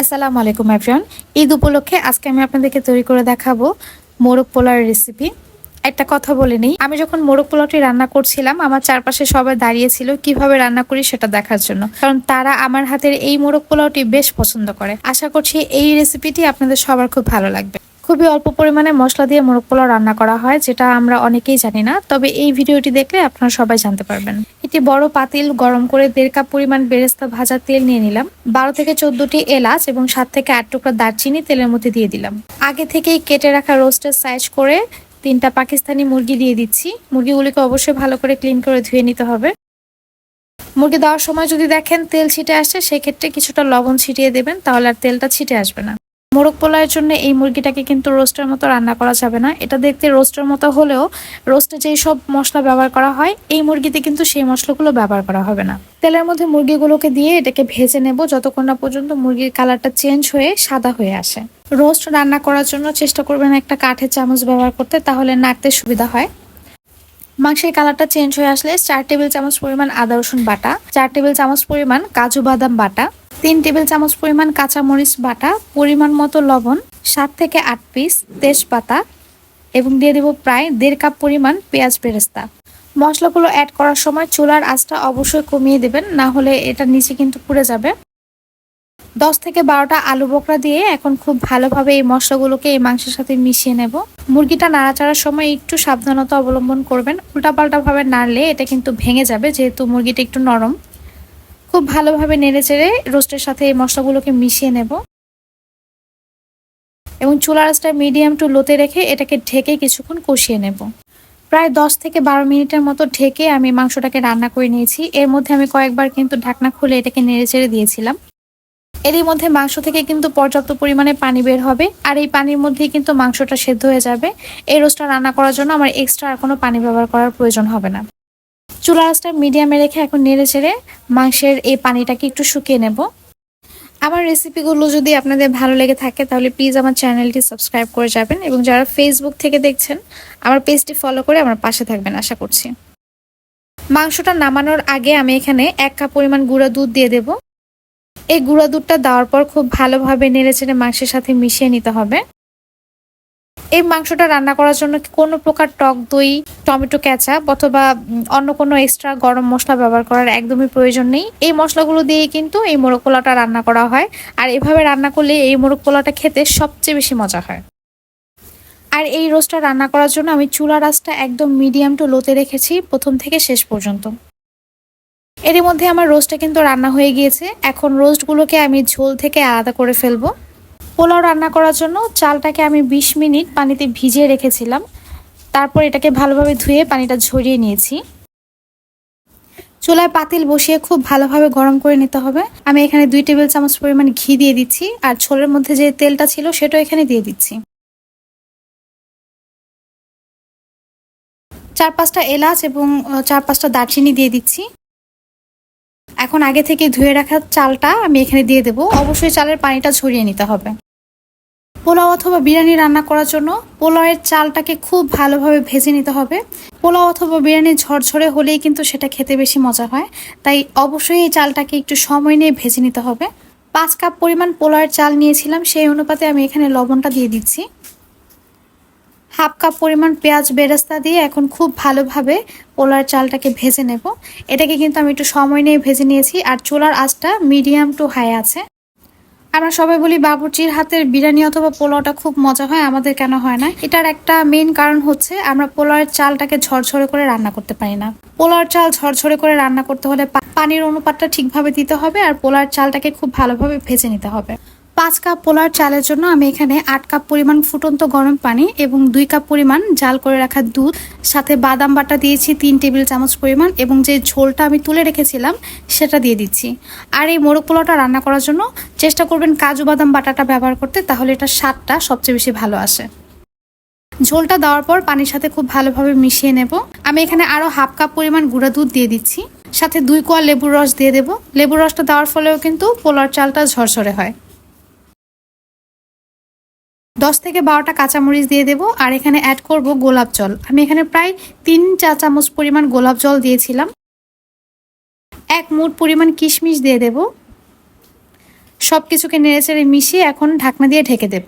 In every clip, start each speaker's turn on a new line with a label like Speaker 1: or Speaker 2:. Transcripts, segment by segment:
Speaker 1: আসসালামু আলাইকুম এভরিওয়ান। ঈদ উপলক্ষে আজকে আমি আপনাদেরকে তৈরি করে দেখাবো মোরগ পোলাওর রেসিপি। একটা কথা বলে নেই, আমি যখন মোরগ পোলাওটি রান্না করছিলাম আমার চারপাশে সবাই দাঁড়িয়ে ছিল কিভাবে রান্না করি সেটা দেখার জন্য, কারণ তারা আমার হাতের এই মোরগ পোলাওটি বেশ পছন্দ করে। আশা করছি এই রেসিপিটি আপনাদের সবার খুব ভালো লাগবে। খুবই অল্প পরিমাণে মশলা দিয়ে মোরগ পোলাও রান্না করা হয়, যেটা আমরা অনেকেই জানি না, তবে এই ভিডিওটি দেখলে আপনারা সবাই জানতে পারবেন। একটি বড় পাতিল গরম করে 1.5 কাপ পরিমাণ বেরেস্তা ভাজা তেল নিয়ে নিলাম। 12 থেকে 14টি এলাচ এবং 7 থেকে 8 টুকরা দারচিনি তেলের মধ্যে দিয়ে দিলাম। আগে থেকেই কেটে রাখা রোস্টের সাইজ করে 3টা পাকিস্তানি মুরগি দিয়ে দিচ্ছি। মুরগিগুলিকে অবশ্যই ভালো করে ক্লিন করে ধুয়ে নিতে হবে। মুরগি দেওয়ার সময় যদি দেখেন তেল ছিটে আসছে, সেক্ষেত্রে কিছুটা লবণ ছিটিয়ে দেবেন, তাহলে আর তেলটা ছিটে আসবে না। মোরগ পোলাওয়ের জন্য এই মুরগিটাকে কিন্তু রোস্টের মতো রান্না করা যাবে না। এটা দেখতে রোস্টের মতো হলেও রোস্টে যেই সব মশলা ব্যবহার করা হয় এই মুরগিতে কিন্তু সেই মশলাগুলো ব্যবহার করা হবে না। তেলের মধ্যে মুরগিগুলোকে দিয়ে এটাকে ভেজে নেব যতক্ষণ না পর্যন্ত মুরগির কালারটা চেঞ্জ হয়ে সাদা হয়ে আসে। রোস্ট রান্না করার জন্য চেষ্টা করবেন একটা কাঠের চামচ ব্যবহার করতে, তাহলে নাড়তে সুবিধা হয়। মাংসের কালারটা চেঞ্জ হয়ে আসলে 4 টেবিল চামচ পরিমাণ আদা রসুন বাটা, 4 টেবিল চামচ পরিমাণ কাজু বাদাম বাটা, 3 টেবিল চামচ পরিমাণ কাঁচামরিচ বাটা, পরিমাণ মতো লবণ, 7 থেকে 8 পিস তেজপাতা এবং দিয়ে দেব প্রায় 1.5 কাপ পরিমাণ পেঁয়াজ বেরেস্তা। মশলাগুলো অ্যাড করার সময় চুলার আঁচটা অবশ্যই কমিয়ে দেবেন, না হলে এটা নিচে কিন্তু পুড়ে যাবে। 10 থেকে 12টা আলু বোখরা দিয়ে এখন খুব ভালোভাবে এই মশলাগুলোকে এই মাংসের সাথে মিশিয়ে নেব। মুরগিটা নাড়াচাড়ার সময় একটু সাবধানতা অবলম্বন করবেন, উল্টাপাল্টা ভাবে নাড়লে এটা কিন্তু ভেঙে যাবে, যেহেতু মুরগিটা একটু নরম। খুব ভালোভাবে নেড়েচেড়ে রোস্টের সাথে এই মশলাগুলোকে মিশিয়ে নেব এবং চুলার আঁচটা মিডিয়াম টু লোতে রেখে এটাকে ঢেকে কিছুক্ষণ কষিয়ে নেব। প্রায় 10 থেকে 12 মিনিটের মতো ঢেকে আমি মাংসটাকে রান্না করে নিয়েছি। এর মধ্যে আমি কয়েকবার কিন্তু ঢাকনা খুলে এটাকে নেড়েচেড়ে দিয়েছিলাম। এরই মধ্যে মাংস থেকে কিন্তু পর্যাপ্ত পরিমাণে পানি বের হবে, আর এই পানির মধ্যেই কিন্তু মাংসটা সেদ্ধ হয়ে যাবে। এই রোস্টটা রান্না করার জন্য আমার এক্সট্রা আর কোনো পানি ব্যবহার করার প্রয়োজন হবে না। চুলার আঁচটা মিডিয়ামে রেখে এখন নেড়ে চেড়ে মাংসের এই পানিটাকে একটু শুকিয়ে নেব। আমার রেসিপিগুলো যদি আপনাদের ভালো লেগে থাকে তাহলে প্লিজ আমার চ্যানেলটি সাবস্ক্রাইব করে যাবেন, এবং যারা ফেসবুক থেকে দেখছেন আমার পেজটি ফলো করে আমার পাশে থাকবেন আশা করছি। মাংসটা নামানোর আগে আমি এখানে 1 কাপ পরিমাণ গুঁড়া দুধ দিয়ে দেব। এই গুঁড়া দুধটা দেওয়ার পর খুব ভালোভাবে নেড়েচেড়ে মাংসের সাথে মিশিয়ে নিতে হবে। এই মাংসটা রান্না করার জন্য কোনো প্রকার টক দই, টমেটো কেচাপ অথবা অন্য কোনো এক্সট্রা গরম মশলা ব্যবহার করার একদমই প্রয়োজন নেই। এই মশলাগুলো দিয়েই কিন্তু এই মোরগ পোলাওটা রান্না করা হয়, আর এভাবে রান্না করলে এই মোরগ পোলাওটা খেতে সবচেয়ে বেশি মজা হয়। আর এই রোস্টটা রান্না করার জন্য আমি চুলার আঁচটা একদম মিডিয়াম টু লোতে রেখেছি প্রথম থেকে শেষ পর্যন্ত। এরই মধ্যে আমার রোস্টটা কিন্তু রান্না হয়ে গিয়েছে। এখন রোস্টগুলোকে আমি ঝোল থেকে আলাদা করে ফেলবো। পোলাও রান্না করার জন্য চালটাকে আমি 20 মিনিট পানিতে ভিজিয়ে রেখেছিলাম। তারপর এটাকে ভালোভাবে ধুয়ে পানিটা ঝরিয়ে নিয়েছি। চুলায় পাতিল বসিয়ে খুব ভালোভাবে গরম করে নিতে হবে। আমি এখানে 2 টেবিল চামচ পরিমাণ ঘি দিয়ে দিচ্ছি, আর ঝোলের মধ্যে যে তেলটা ছিল সেটাও এখানে দিয়ে দিচ্ছি। 4-5টা এলাচ এবং 4-5টা দারচিনি দিয়ে দিচ্ছি। এখন আগে থেকে ধুয়ে রাখা চালটা আমি এখানে দিয়ে দেবো। অবশ্যই চালের পানিটা ঝরিয়ে নিতে হবে। পোলাও অথবা বিরিয়ানি রান্না করার জন্য পোলাওয়ের চালটাকে খুব ভালোভাবে ভেজে নিতে হবে। পোলাও অথবা বিরিয়ানি ঝরঝরে হলেই কিন্তু সেটা খেতে বেশি মজা হয়, তাই অবশ্যই এই চালটাকে একটু সময় নিয়ে ভেজে নিতে হবে। 5 কাপ পরিমাণ পোলাওয়ের চাল নিয়েছিলাম, সেই অনুপাতে আমি এখানে লবণটা দিয়ে দিচ্ছি। 1/2 কাপ পরিমাণ পেঁয়াজ বেরেস্তা দিয়ে এখন খুব ভালোভাবে পোলাওয়ের চালটাকে ভেজে নেব। এটাকে কিন্তু আমি একটু সময় নিয়ে ভেজে নিয়েছি, আর চুলার আঁচটা মিডিয়াম টু হাই আছে। আমরা সবাই বলি বাবুর্চির হাতের বিরিয়ানি অথবা পোলাওটা খুব মজা হয়, আমাদের কেন হয় না? এটার একটা মেইন কারণ হচ্ছে আমরা পোলাওয়ের চালটাকে ঝরঝরে করে রান্না করতে পারি না। পোলাওয়ের চাল ঝরঝরে করে রান্না করতে হলে পানির অনুপাতটা ঠিকভাবে দিতে হবে, আর পোলাওয়ের চালটাকে খুব ভালোভাবে ভেজে নিতে হবে। 5 কাপ পোলাওর চালের জন্য আমি এখানে 8 কাপ পরিমাণ ফুটন্ত গরম পানি এবং 2 কাপ পরিমাণ জাল করে রাখা দুধ, সাথে বাদাম বাটা দিয়েছি 3 টেবিল চামচ পরিমাণ, এবং যে ঝোলটা আমি তুলে রেখেছিলাম সেটা দিয়ে দিচ্ছি। আর এই মোরগ পোলাওটা রান্না করার জন্য চেষ্টা করবেন কাজু বাদাম বাটাটা ব্যবহার করতে, তাহলে এটার স্বাদটা সবচেয়ে বেশি ভালো আসে। ঝোলটা দেওয়ার পর পানির সাথে খুব ভালোভাবে মিশিয়ে নেব। আমি এখানে আরও 1/2 কাপ পরিমাণ গুঁড়া দুধ দিয়ে দিচ্ছি, সাথে 2 কোয়া লেবুর রস দিয়ে দেব। লেবুর রসটা দেওয়ার ফলেও কিন্তু পোলাওর চালটা ঝরঝরে হয়। 10 থেকে 12টা কাঁচামরিচ দিয়ে দেব, আর এখানে অ্যাড করব গোলাপ জল। আমি এখানে প্রায় 3 চা চামচ পরিমাণ গোলাপ জল দিয়েছিলাম। 1 মুঠ পরিমাণ কিশমিশ দিয়ে দেব, সব কিছুকে নেড়েচেড়ে মিশিয়ে এখন ঢাকনা দিয়ে ঢেকে দেব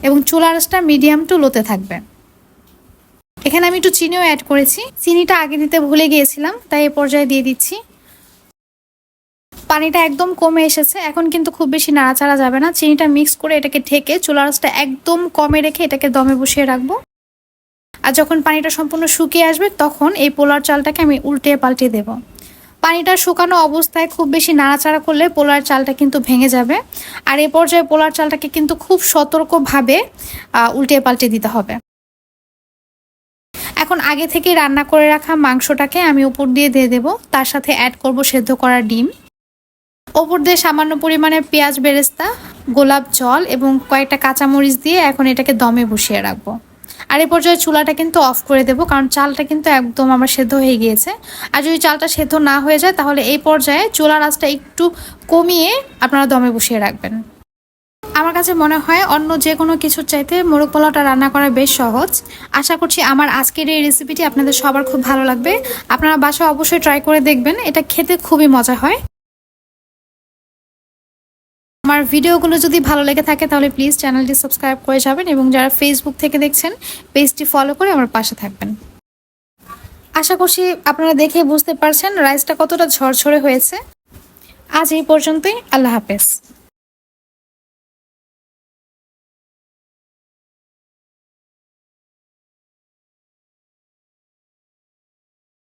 Speaker 1: এবং চুলার আঁচটা মিডিয়াম টু লোতে থাকবে। এখানে আমি একটু চিনিও অ্যাড করেছি, চিনিটা আগে দিতে ভুলে গিয়েছিলাম, তাই এই পর্যায়ে দিয়ে দিচ্ছি। পানিটা একদম কমে এসেছে, এখন কিন্তু খুব বেশি নাড়াচাড়া যাবে না। চিনিটা মিক্স করে এটাকে ঢেকে চুলার আঁচটা একদম কমে রেখে এটাকে দমে বসিয়ে রাখবো। আর যখন পানিটা সম্পূর্ণ শুকিয়ে আসবে তখন এই পোলার চালটাকে আমি উল্টিয়ে পাল্টিয়ে দেব। পানিটা শুকানো অবস্থায় খুব বেশি নাড়াচাড়া করলে পোলার চালটা কিন্তু ভেঙে যাবে। আর এই পর্যায়ে পোলার চালটাকে কিন্তু খুব সতর্কভাবে উল্টিয়ে পাল্টিয়ে দিতে হবে। এখন আগে থেকে রান্না করে রাখা মাংসটাকে আমি উপর দিয়ে দেবো, তার সাথে অ্যাড করব সেদ্ধ করা ডিম, ওপর দিয়ে সামান্য পরিমাণে পেঁয়াজ বেরেস্তা, গোলাপ জল এবং কয়েকটা কাঁচামরিচ দিয়ে এখন এটাকে দমে বসিয়ে রাখবো। আর এই পর্যায়ে চুলাটা কিন্তু অফ করে দেবো, কারণ চালটা কিন্তু একদম আমার সেদ্ধ হয়ে গিয়েছে। আর যদি চালটা সেদ্ধ না হয়ে যায় তাহলে এই পর্যায়ে চুলার আঁচটা একটু কমিয়ে আপনারা দমে বসিয়ে রাখবেন। আমার কাছে মনে হয় অন্য যে কোনো কিছুর চাইতে মোরগ পোলাওটা রান্না করা বেশ সহজ। আশা করছি আমার আজকের এই রেসিপিটি আপনাদের সবার খুব ভালো লাগবে। আপনারা বাসায় অবশ্যই ট্রাই করে দেখবেন, এটা খেতে খুবই মজা হয়। আমার ভিডিওগুলো যদি ভালো লেগে থাকে তাহলে প্লিজ চ্যানেলটি সাবস্ক্রাইব করে যাবেন এবং যারা ফেসবুক থেকে দেখছেন পেজটি ফলো করে আমার পাশে থাকবেন। আশা করছি আপনারা দেখে বুঝতে পারছেন রাইসটা কতটা ঝরঝরে হয়েছে। আজ এই পর্যন্তই, আল্লাহ হাফেজ।